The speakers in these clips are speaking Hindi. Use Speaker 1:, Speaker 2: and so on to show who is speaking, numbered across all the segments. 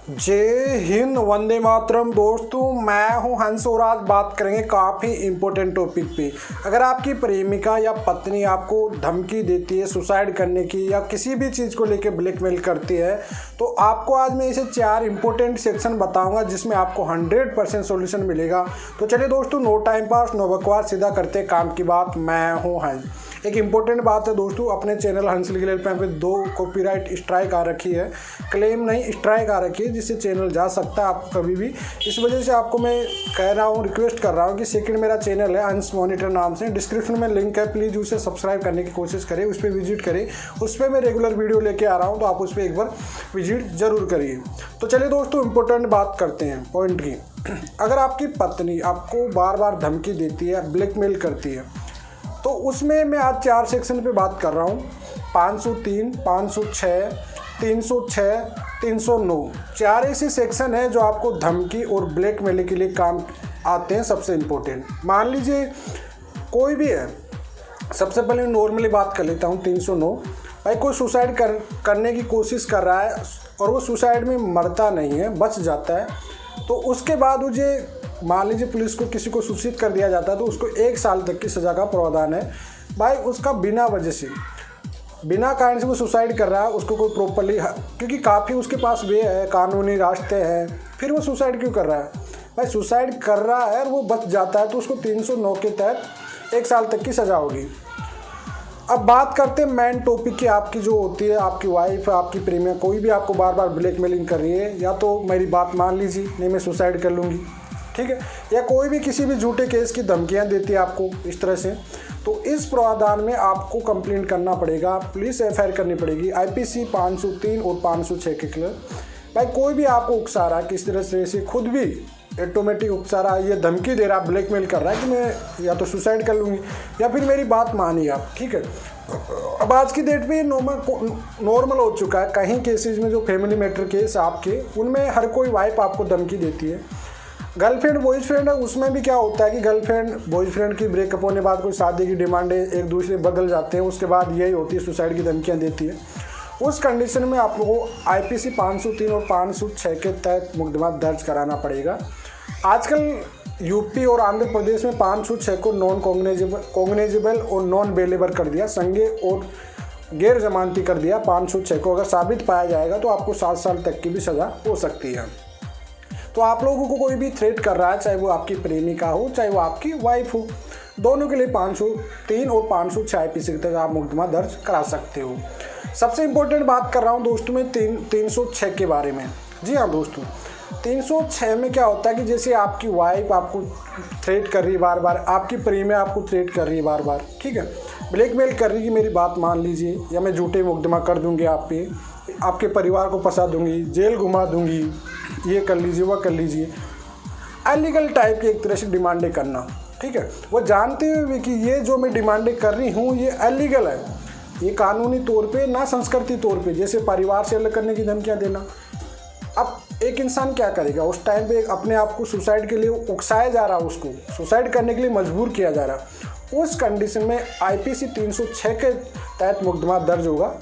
Speaker 1: जय हिंद, वंदे मातरम। दोस्तों, मैं हूं हंस और आज बात करेंगे काफ़ी इम्पोर्टेंट टॉपिक पे। अगर आपकी प्रेमिका या पत्नी आपको धमकी देती है सुसाइड करने की या किसी भी चीज़ को लेकर ब्लैकमेल करती है, तो आपको आज मैं इसे 4 इंपॉर्टेंट सेक्शन बताऊंगा जिसमें आपको 100% सोल्यूशन मिलेगा। तो चलिए दोस्तों, नो टाइम पास, नो बकवास, सीधा करते काम की बात। मैं हूँ हंस। एक इम्पोर्टेंट बात है दोस्तों, अपने चैनल हंस लीगल पे 2 कॉपीराइट स्ट्राइक आ रखी है, क्लेम नहीं स्ट्राइक आ रखी है, जिससे चैनल जा सकता है आप कभी भी। इस वजह से आपको मैं कह रहा हूँ, रिक्वेस्ट कर रहा हूँ कि सेकंड मेरा चैनल है हंस मॉनिटर नाम से, डिस्क्रिप्शन में लिंक है, प्लीज़ उसे सब्सक्राइब करने की कोशिश करें, उस पर विजिट करें। उस पर मैं रेगुलर वीडियो लेके आ रहा हूँ, तो आप उस पर एक बार विजिट ज़रूर करिए। तो चलिए दोस्तों, इम्पोर्टेंट बात करते हैं पॉइंट की। अगर आपकी पत्नी आपको बार बार धमकी देती है, ब्लैकमेल करती है, तो उसमें मैं आज 4 सेक्शन पे बात कर रहा हूँ। 503, 506, 306, 309 4 ऐसे सेक्शन है जो आपको धमकी और ब्लैकमेल के लिए काम आते हैं। सबसे इम्पोर्टेंट मान लीजिए कोई भी है, सबसे पहले नॉर्मली बात कर लेता हूँ। 309, भाई कोई सुसाइड करने की कोशिश कर रहा है और वो सुसाइड में मरता नहीं है, बच जाता है, तो उसके बाद मुझे मान लीजिए पुलिस को किसी को सूचित कर दिया जाता है, तो उसको 1 साल तक की सज़ा का प्रावधान है। भाई उसका बिना वजह से, बिना कारण से वो सुसाइड कर रहा है, उसको कोई प्रॉपरली, क्योंकि काफ़ी उसके पास वे है, कानूनी रास्ते हैं, फिर वो सुसाइड क्यों कर रहा है? भाई सुसाइड कर रहा है और वो बच जाता है, तो उसको 309 के तहत 1 साल तक की सज़ा होगी। अब बात करते हैं मेन टॉपिक की। आपकी जो होती है, आपकी वाइफ, आपकी प्रेमिका, कोई भी आपको बार बार ब्लैकमेलिंग कर रही है, या तो मेरी बात मान लीजिए, नहीं मैं सुसाइड कर लूँगी, ठीक है, या कोई भी किसी भी झूठे केस की धमकियां देती है आपको इस तरह से, तो इस प्रावधान में आपको कंप्लेंट करना पड़ेगा, पुलिस एफआईआर करनी पड़ेगी IPC 503 और 506 के खिलाफ। भाई कोई भी आपको उकसा रहा है किस तरह से, खुद भी ऑटोमेटिक उकसा रहा है, ये धमकी दे रहा है, ब्लैकमेल कर रहा है कि मैं या तो सुसाइड कर लूँगी या फिर मेरी बात मानिए आप, ठीक है। अब आज की डेट पे नॉर्मल हो चुका है। कहीं केसेस में जो फैमिली मैटर केस आपके, उनमें हर कोई वाइफ आपको धमकी देती है। गर्लफ्रेंड बॉयफ्रेंड है, उसमें भी क्या होता है कि गर्लफ्रेंड बॉयफ्रेंड की ब्रेकअप होने बाद कोई शादी की डिमांडें एक दूसरे बदल जाते हैं, उसके बाद यही होती है, सुसाइड की धमकियां देती है। उस कंडीशन में आपको IPC 503 और 506 के तहत मुकदमा दर्ज कराना पड़ेगा। आजकल यूपी और आंध्र प्रदेश में 506 को नॉन कॉग्निजेबल और नॉन बेलेबल कर दिया, संज्ञेय और गैर जमानती कर दिया। 506 को अगर साबित पाया जाएगा तो आपको 7 साल तक की भी सज़ा हो सकती है। तो आप लोगों को कोई भी थ्रेट कर रहा है, चाहे वो आपकी प्रेमिका हो, चाहे वो आपकी वाइफ हो, दोनों के लिए 503 और 506 IPC के तहत आप मुकदमा दर्ज करा सकते हो। सबसे इम्पोर्टेंट बात कर रहा हूँ दोस्तों मैं 306 के बारे में। जी हाँ दोस्तों, 306 में क्या होता है कि जैसे आपकी वाइफ आपको थ्रेट कर रही है बार बार, आपकी प्रेमिका आपको थ्रेट कर रही है बार बार, ठीक है, ब्लैकमेल कर रही है कि मेरी बात मान लीजिए या मैं झूठे मुकदमा कर दूंगी आप पे, आपके परिवार को फंसा दूंगी, जेल घुमा दूंगी, ये कर लीजिए, वह कर लीजिए, अलीगल टाइप की एक तरह से डिमांडें करना, ठीक है। वो जानते हुए कि ये जो मैं डिमांडें कर रही हूँ ये अलीगल है, ये कानूनी तौर पे ना संस्कृति तौर पे, जैसे परिवार से अलग करने की धमकियाँ देना। अब एक इंसान क्या करेगा उस टाइम पे, अपने आप को सुसाइड के लिए उकसाया जा रहा है, उसको सुसाइड करने के लिए मजबूर किया जा रहा है। उस कंडीशन में IPC 306 के तहत मुकदमा दर्ज होगा,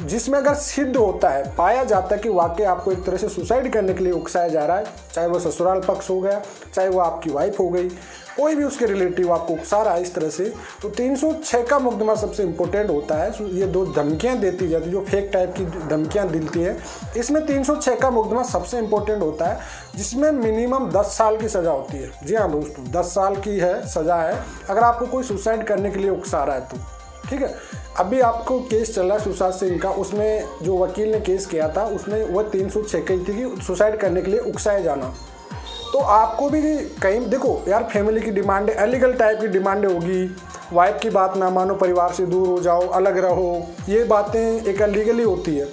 Speaker 1: जिसमें अगर सिद्ध होता है, पाया जाता है कि वाकई आपको एक तरह से सुसाइड करने के लिए उकसाया जा रहा है, चाहे वो ससुराल पक्ष हो गया, चाहे वो आपकी वाइफ हो गई, कोई भी उसके रिलेटिव आपको उकसा रहा है इस तरह से, तो 306 का मुकदमा सबसे इम्पोर्टेंट होता है। ये 2 धमकियां देती जाती, जो फेक टाइप की धमकियां दिलती हैं, इसमें 306 का मुकदमा सबसे इम्पोर्टेंट होता है, जिसमें मिनिमम 10 साल की सज़ा होती है। जी हाँ दोस्तों, 10 साल की सज़ा है अगर आपको कोई सुसाइड करने के लिए उकसा रहा है तो, ठीक है। अभी आपको केस चल रहा है सुशांत सिंह का, उसमें जो वकील ने केस किया था उसमें वह 306 की थी कि सुसाइड करने के लिए उकसाया जाना। तो आपको भी कहीं देखो यार, फैमिली की डिमांडें, अलीगल टाइप की डिमांडें होगी, वाइफ की बात ना मानो, परिवार से दूर हो जाओ, अलग रहो, ये बातें एक अलीगली होती है।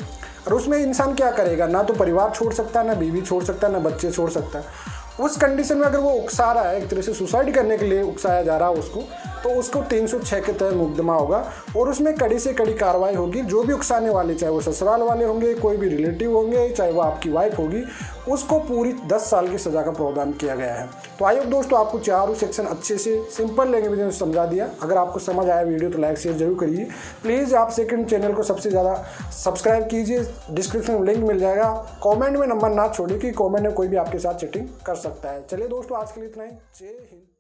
Speaker 1: और उसमें इंसान क्या करेगा, ना तो परिवार छोड़ सकता है, ना बीवी छोड़ सकता है, ना बच्चे छोड़ सकता है। उस कंडीशन में अगर वो उकसा रहा है, एक तरह से सुसाइड करने के लिए उकसाया जा रहा है उसको, तो उसको 306 के तहत मुकदमा होगा और उसमें कड़ी से कड़ी कार्रवाई होगी। जो भी उकसाने वाले, चाहे वो ससुराल वाले होंगे, कोई भी रिलेटिव होंगे, चाहे वो आपकी वाइफ होगी, उसको पूरी 10 साल की सज़ा का प्रावधान किया गया है। तो आई होप दोस्तों आपको चारों सेक्शन अच्छे से सिंपल लैंग्वेज में समझा दिया। अगर आपको समझ आया वीडियो तो लाइक शेयर जरूर करिए। प्लीज़ आप सेकंड चैनल को सबसे ज़्यादा सब्सक्राइब कीजिए, डिस्क्रिप्शन में लिंक मिल जाएगा। कमेंट में नंबर ना छोड़िए कि कमेंट में कोई भी आपके साथ चैटिंग कर सकता है। चलिए दोस्तों आज के लिए इतना ही। जय हिंद।